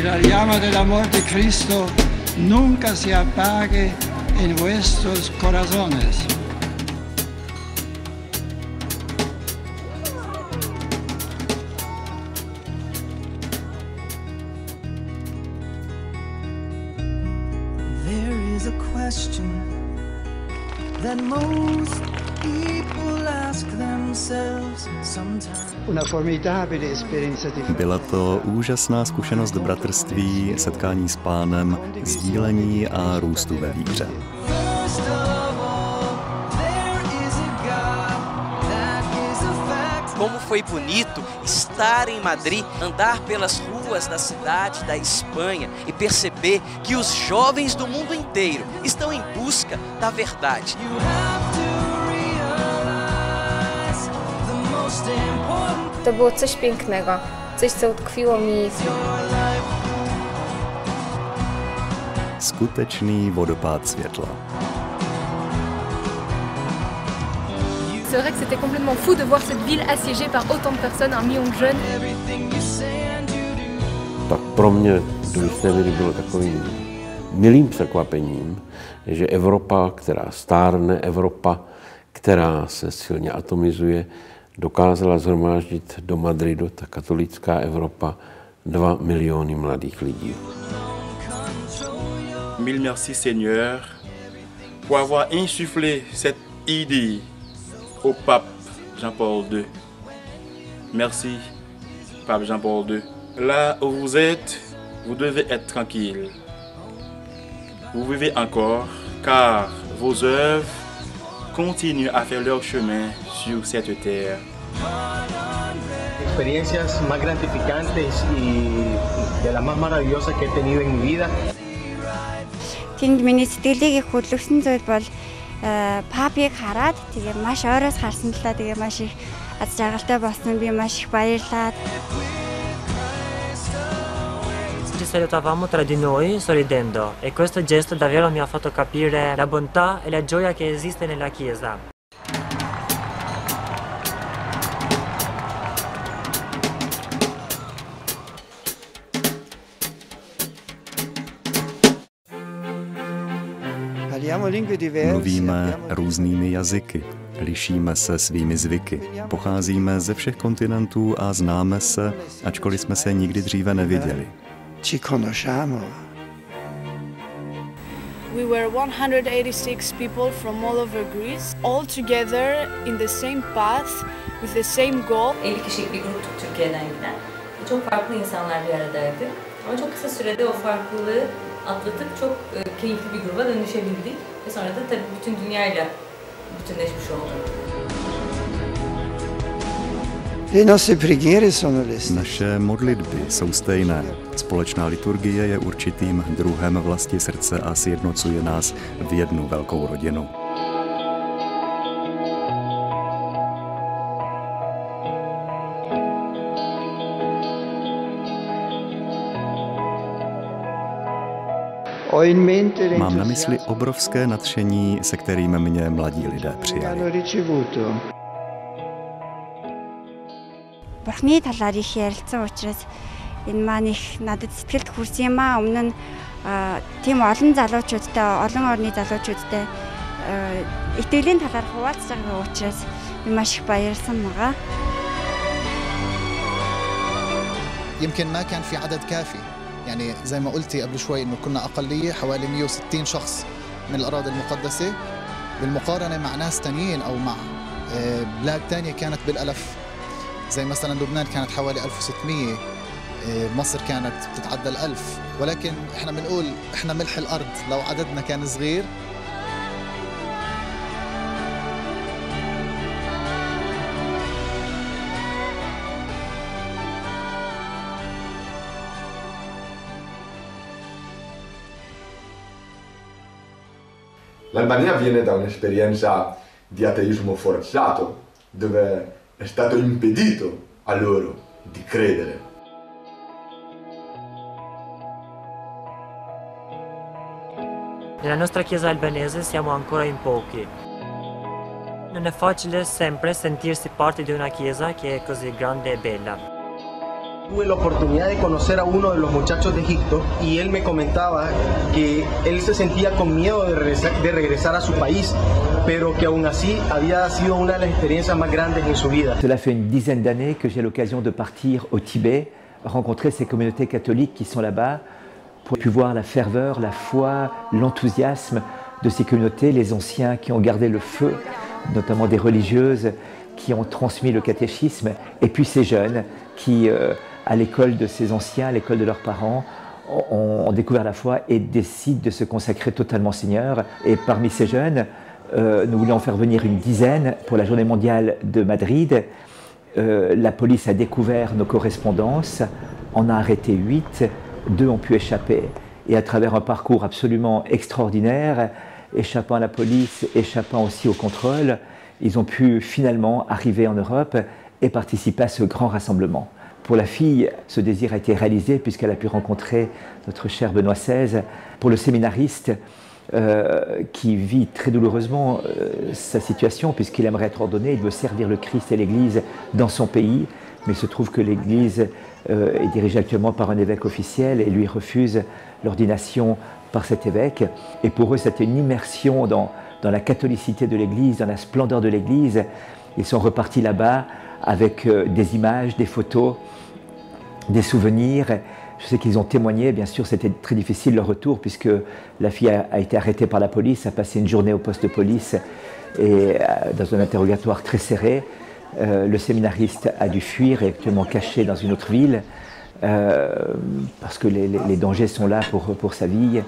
la llama del amor de Cristo nunca se apague en vuestros corazones. There is a question that most people ask themselves sometimes. Una formidabile esperienza di Byla to úžasná zkušenost bratrství, setkání s Pánem, sdílení a růstu ve víře. Como foi bonito estar em Madrid, andar pelas ruas da cidade da Espanha e perceber que os jovens do mundo inteiro estão em busca da verdade. To było coś pięknego, coś co utkwiło mi. Skutečný vodopád světla. C'est vrai que c'était complètement fou de voir cette ville assiégée par autant de personnes, 1 million de jeunes. Tak pro mě do jisté míry bylo takovým milým překvapením, že Evropa, která stárne, Evropa, která se silně atomizuje, dokázala shromáždit do Madridu, ta katolická Evropa, 2 miliony mladých lidí. Mille merci Seigneur pour avoir insufflé cette idée au pape Jean-Paul II. Merci, pape Jean-Paul II. Là où vous êtes, vous devez être tranquille. Vous vivez encore, car vos œuvres continuent à faire leur chemin sur cette terre. Experiencias más gratificantes y de las más maravillosas que he tenido en mi vida. Тэнд миний сэтгэлийг их хөдөлгсөн зүйл бол папыг хараад тэгээ маш ойроос харсан талаа тэгээ маш их аз жаргалтай болсон би маш их баярлаад. Ci salutavamo tra di noi sorridendo e questo gesto davvero mi ha fatto capire la bontà e la gioia che esiste nella Chiesa. Mluvíme různými jazyky, lišíme se svými zvyky, pocházíme ze všech kontinentů a známe se, ačkoliv jsme se nikdy dříve neviděli. We were 186 people from all over Greece, all together in the same path, with the same goal. 50 kişilik bir gruptuk Türkiye'den giden. Çok farklı insanlar bir aradaydık. Ama çok kısa sürede o farklılığı atlatıp çok keyifli bir gruba dönüşebildik. Ve sonra da tabii bütün dünyayla bütünleşmiş olduk. Naše modlitby jsou stejné. Společná liturgie je určitým druhem vlasti srdce a sjednocuje nás v jednu velkou rodinu. Mám na mysli obrovské nadšení, se kterým mě mladí lidé přijali. Бурхны талаар их ярилцсан учраас энэ маань их надад сэтгэлд хүрсэн юм аа. Өмнө нь тийм олон залуучуудтай, олон орны залуучуудтай итгэлийн талаар хуваалцж байгаа учраас би маш их баярлсан байгаа. يمكن ما كان في عدد كافي، يعني زي ما قلتي قبل شوي انه كنا اقليه حوالي 160 شخص من الاراضي المقدسه بالمقارنه مع ناس ثانيين او مع بلاد ثانيه كانت بالالف، زي مثلا لبنان كانت حوالي 1600، مصر كانت بتتعدى ال1000، ولكن احنا بنقول احنا ملح الارض لو عددنا كان صغير. L'Albania viene da un'esperienza di ateismo forzato, dove è stato impedito a loro di credere. Nella nostra chiesa albanese siamo ancora in pochi. Non è facile sempre sentirsi parte di una chiesa che è così grande e bella. Tuve la oportunidad de conocer a uno de los muchachos de Egipto y él me comentaba que él se sentía con miedo de regresar a su país, pero que aún así había sido una de las experiencias más grandes en su vida. Cela fait une dizaine d'années que j'ai l'occasion de partir au Tibet, rencontrer ces communautés catholiques qui sont là-bas, pour pouvoir voir la ferveur, la foi, l'enthousiasme de ces communautés, les anciens qui ont gardé le feu, notamment des religieuses qui ont transmis le catéchisme, et puis ces jeunes qui, à l'école de ces anciens, à l'école de leurs parents, ont découvert la foi et décident de se consacrer totalement au Seigneur. Et parmi ces jeunes, nous voulions en faire venir une dizaine pour la journée mondiale de Madrid. La police a découvert nos correspondances, en a arrêté 8, 2 ont pu échapper. Et à travers un parcours absolument extraordinaire, échappant à la police, échappant aussi au contrôle, ils ont pu finalement arriver en Europe et participer à ce grand rassemblement. Pour la fille, ce désir a été réalisé puisqu'elle a pu rencontrer notre cher Benoît XVI. Pour le séminariste, qui vit très douloureusement sa situation puisqu'il aimerait être ordonné, il veut servir le Christ et l'Église dans son pays, mais il se trouve que l'Église est dirigée actuellement par un évêque officiel et lui refuse l'ordination par cet évêque. Et pour eux, c'était une immersion dans la catholicité de l'Église, dans la splendeur de l'Église. Ils sont repartis là-bas avec des images, des photos, des souvenirs. Je sais qu'ils ont témoigné, bien sûr c'était très difficile leur retour puisque la fille a été arrêtée par la police, a passé une journée au poste de police et dans un interrogatoire très serré. Le séminariste a dû fuir et est actuellement caché dans une autre ville parce que les dangers sont là pour sa vie,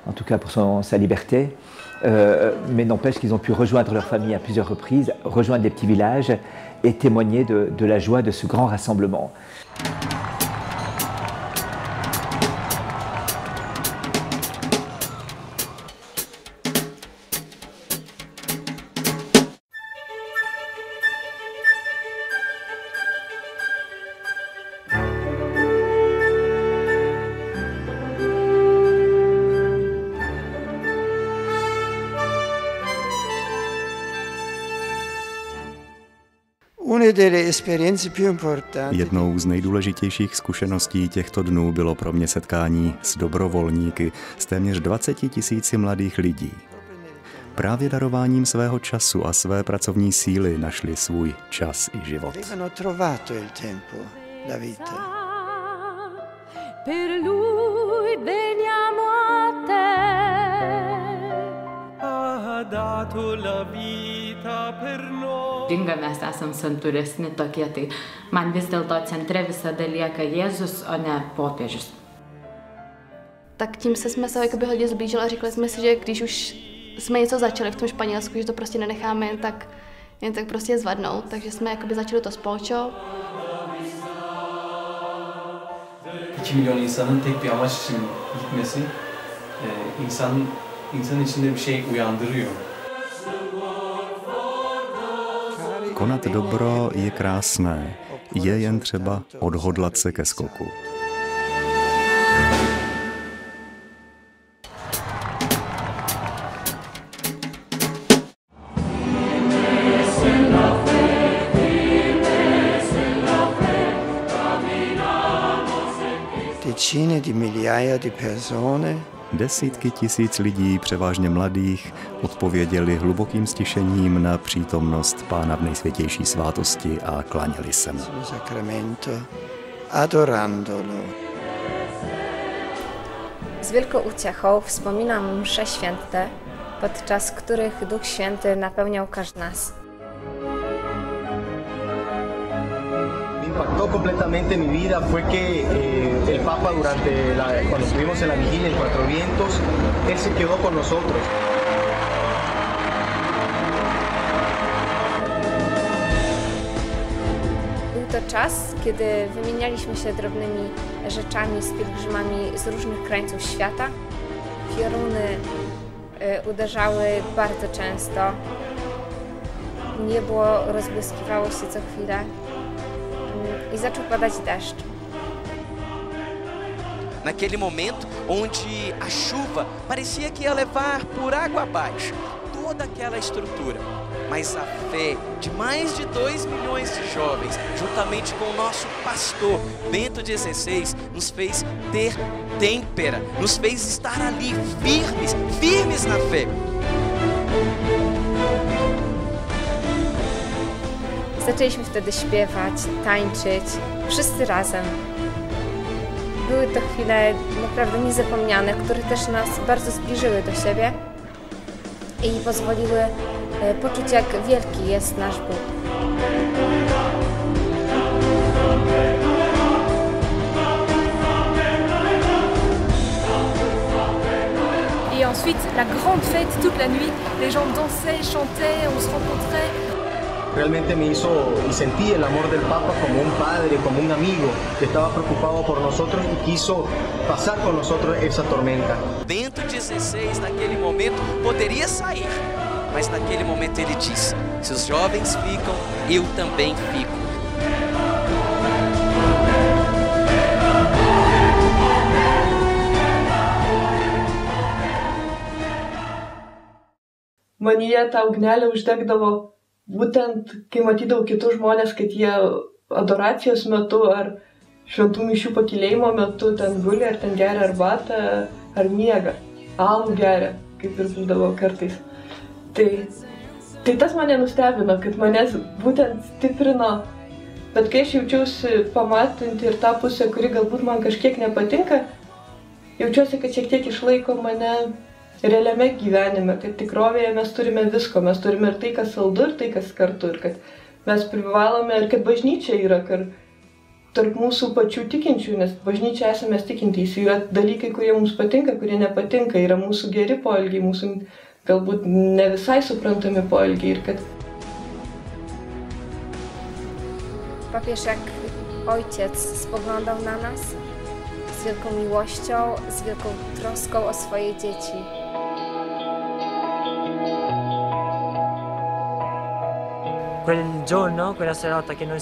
en tout cas pour sa liberté. Mais n'empêche qu'ils ont pu rejoindre leur famille à plusieurs reprises, rejoindre des petits villages et témoigner de la joie de ce grand rassemblement. Jednou z nejdůležitějších zkušeností těchto dnů bylo pro mě setkání s dobrovolníky, s téměř 20 000 mladých lidí. Právě darováním svého času a své pracovní síly našli svůj čas i život. Mes esam santūresni tokie, tai man vis dėlto centre visada lieka Jėzus, o ne popiežius. Tak tím jsme se hodně zblížili a říkali jsme si, že když už jsme něco začali v tom Španělsku, že to prostě nenecháme jen tak prostě zvadnout, takže jsme začali to spolčo. 2 milyon insanın tek bir amaç için gitmesi insanın içinde bir şey uyandırıyor. Konat dobro je krásné, je jen třeba odhodlat se ke skoku. Decine di migliaia di persone. Desítky tisíc lidí, převážně mladých, odpověděli hlubokým stišením na přítomnost Pána v nejsvětější svátosti a klaněli se mu. Z wielką uciechą wspominam msze święte, podczas których Duch Święty napełniał każdy nas. Impactó completamente mi vida fue que el Papa cuando estuvimos en la vigilia en Cuatro Vientos, él se quedó con nosotros. Był to czas, kiedy wymienialiśmy się drobnymi rzeczami z pielgrzymami z różnych krańców świata. Pioruny uderzały bardzo często. Niebo rozbłyskiwało się co chwilę. E zaczął padać deszcz. Naquele momento onde a chuva parecia que ia levar por água abaixo toda aquela estrutura. mas a fé de mais de 2 milhões de jovens, juntamente com o nosso pastor Bento XVI, nos fez ter têmpera, nos fez estar ali firmes na fé. Zaczęliśmy wtedy śpiewać, tańczyć, wszyscy razem. Były to chwile naprawdę niezapomniane, które też nas bardzo zbliżyły do siebie i pozwoliły poczuć, jak wielki jest nasz Bóg. Et ensuite, la grande fête toute la nuit, les gens dansaient, chantaient, on se rencontrait. Realmente me hizo y sentí el amor del Papa como un padre, como un amigo que estaba preocupado por nosotros y quiso pasar con nosotros esa tormenta. Bento XVI, naquele momento, poderia sair, mas naquele momento ele disse: se os jovens ficam, eu também fico. Manyje tą ugnelę uždegdavo būtent, kai matydavau kitus žmonės, kad jie adoracijos metu ar šventų mišių pakilėjimo metu ten guli, ar ten geria arbatą, ar miega, alų geria, kaip ir būdavo kartais. Tai tas mane nustebino, kad manęs būtent stiprino, bet kai aš jaučiausi pamatanti ir tą pusę, kuri galbūt man kažkiek nepatinka, jaučiuosi, kad šiek tiek išlaiko mane realiame gyvenime, kad tikrovėje mes turime visko, mes turime ir tai, kas saldu, ir tai, kas kartu, ir kad mes privalome, ir kad bažnyčia yra tarp mūsų pačių tikinčių, nes bažnyčia esame tikintys, yra dalykai, kurie mums patinka, kurie nepatinka, yra mūsų geri poelgiai, mūsų galbūt ne visai suprantami poelgiai, ir kad... Papież jak ojciec spoglądał na nas z wielką miłością, z wielką troską o swoje dzieci. Quel giorno, quella serata che io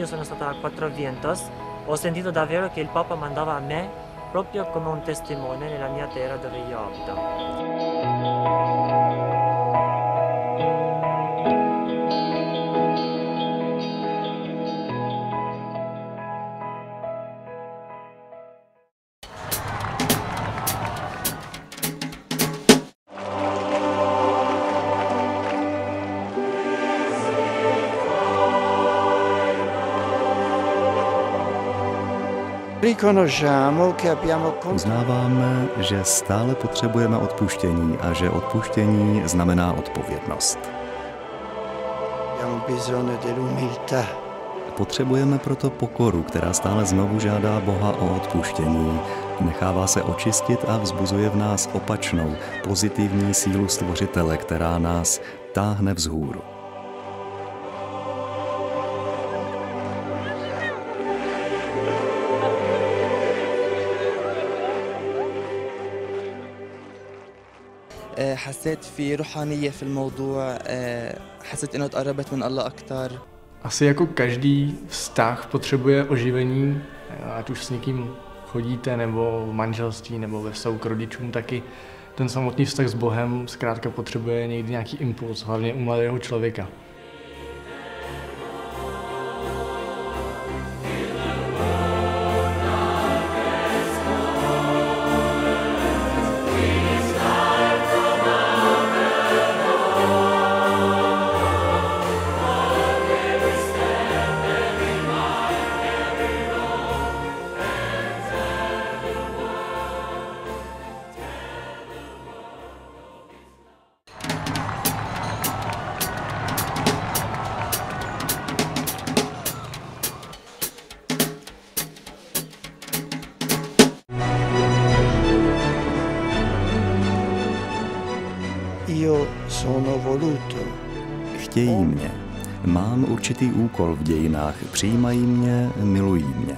sono stata a Quattro Vientos, ho sentito davvero che il Papa mandava a me proprio come un testimone nella mia terra dove io abito. Uznáváme, že stále potřebujeme odpuštění a že odpuštění znamená odpovědnost. Potřebujeme proto pokoru, která stále znovu žádá Boha o odpuštění. Nechává se očistit a vzbuzuje v nás opačnou, pozitivní sílu Stvořitele, která nás táhne vzhůru. حسيت في روحانية في الموضوع حسيت إنه تقربت من الله أكتر. Asi jako každý vztah potřebuje oživení, ať už s někým chodíte, nebo v manželství, nebo ve vztahu k rodičům, taky ten samotný vztah s Bohem zkrátka potřebuje někdy nějaký impuls, hlavně u mladého člověka. Chtějí mě. Mám určitý úkol v dějinách. Přijímají mě, milují mě.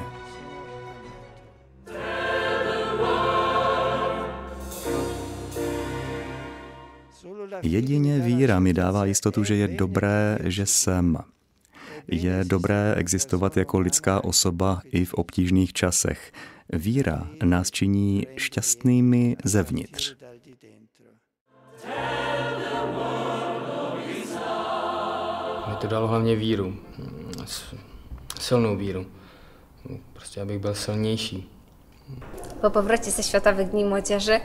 Jedině víra mi dává jistotu, že je dobré, že jsem. Je dobré existovat jako lidská osoba i v obtížných časech. Víra nás činí šťastnými zevnitř. to dalo hlavně víru, silnou víru, prostě abych byl silnější. Po powrocie ze Światowych Dni Młodzieży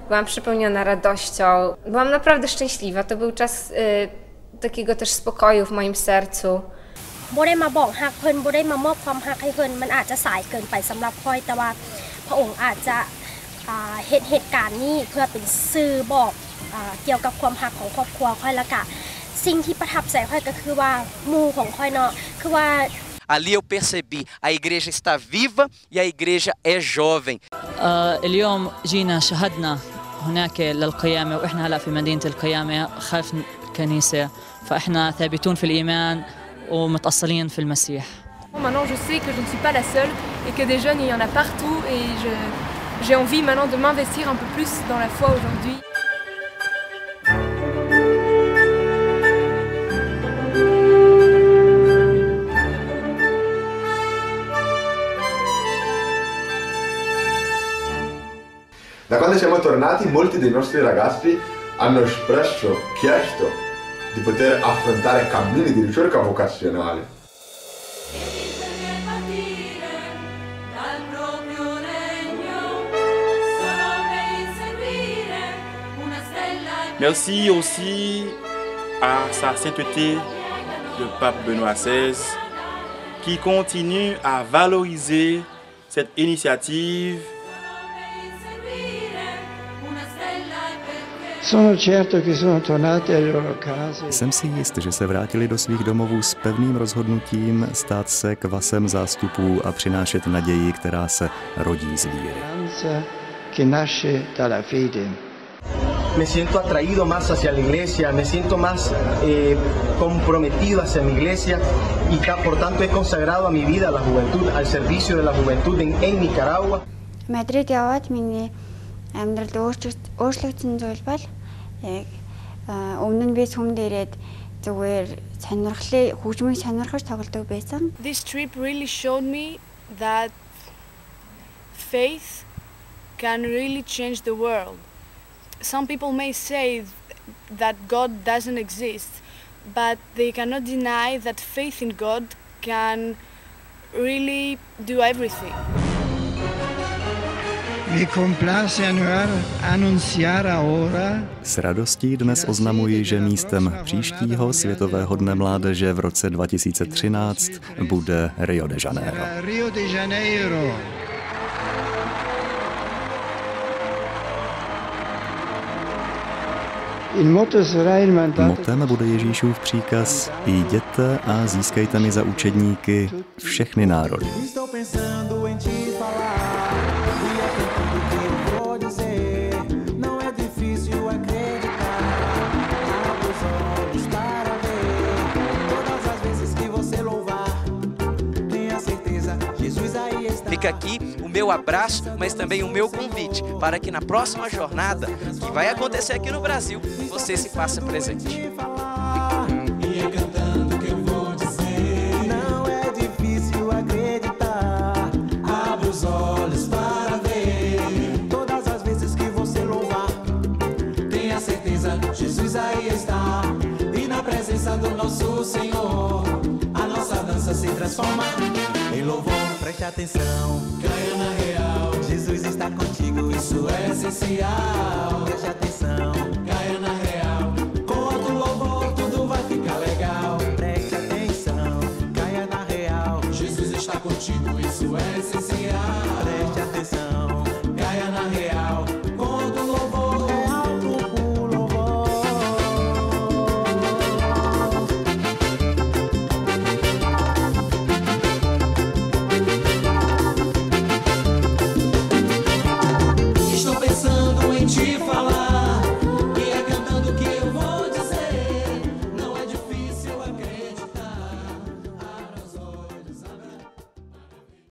byłam przepełniona radością. Byłam naprawdę szczęśliwa. To był czas takiego też spokoju w moim sercu. บ่ได้มาบอกฮักเพิ่นบ่ได้มามอบความฮักให้เพิ่นมันอาจจะสายเกินไปสำหรับค่อยแต่ว่าพระองค์อาจจะเหตุการณ์นี้เพื่อเป็นสื่อบอกเกี่ยวกับความฮักของครอบครัวค่อยละกะสิ่งที่ประทับใจค่อยก็คือว่าหมู่ของค่อยเนาะคือว่า Ali eu percebi, a igreja está viva e a igreja é jovem. اليوم جينا شهدنا هناك للقيامة وإحنا هلا في مدينة القيامة خلف الكنيسة فإحنا ثابتون في الإيمان ومتأصلين في المسيح. Maintenant je sais que je ne suis pas la seule et que des jeunes il y en a partout et j'ai envie maintenant de m'investir un peu plus dans la foi aujourd'hui. Da quando siamo tornati, molti dei nostri ragazzi hanno chiesto di poter affrontare cammini di ricerca vocazionale. Merci aussi à sa sainteté, le pape Benoît XVI, qui continue à valoriser cette initiative. Jsem si jist, že se vrátili do svých domovů s pevným rozhodnutím stát se kvasem zástupů a přinášet naději, která se rodí z víry. Me siento atraído más hacia la iglesia, me siento más comprometido hacia mi iglesia y por tanto he consagrado a mi vida a la juventud, al servicio de la juventud en Nicaragua. Мадрид яваад миний амьдрал өөрчлөгдсөн зүйл бол яг өмнө нь би сүмд ирээд зүгээр сонирхлын хөгжмийг сонирхож тоглодог байсан. This trip really showed me that faith can really change the world. Some people may say that God doesn't exist, but they cannot deny that faith in God can really do everything. S radostí dnes oznamuji, že místem příštího Světového dne mládeže v roce 2013 bude Rio de Janeiro. Motem bude Ježíšův příkaz: jděte a získejte mi za učedníky všechny národy. Fica aqui o meu abraço, mas também o meu convite para que na próxima jornada, que vai acontecer aqui no Brasil, você se faça presente. Jesus aí está, e na presença do nosso Senhor, a nossa dança se transforma em louvor. Preste atenção, Gaiana Real, Jesus está contigo, isso é essencial. Preste atenção, Gaiana Real, com outro louvor tudo vai ficar legal. Preste atenção, Gaiana Real, Jesus está contigo, isso é essencial. Preste atenção, Gaiana Real, com outro louvor é alto o louvor. Estou pensando em te falar.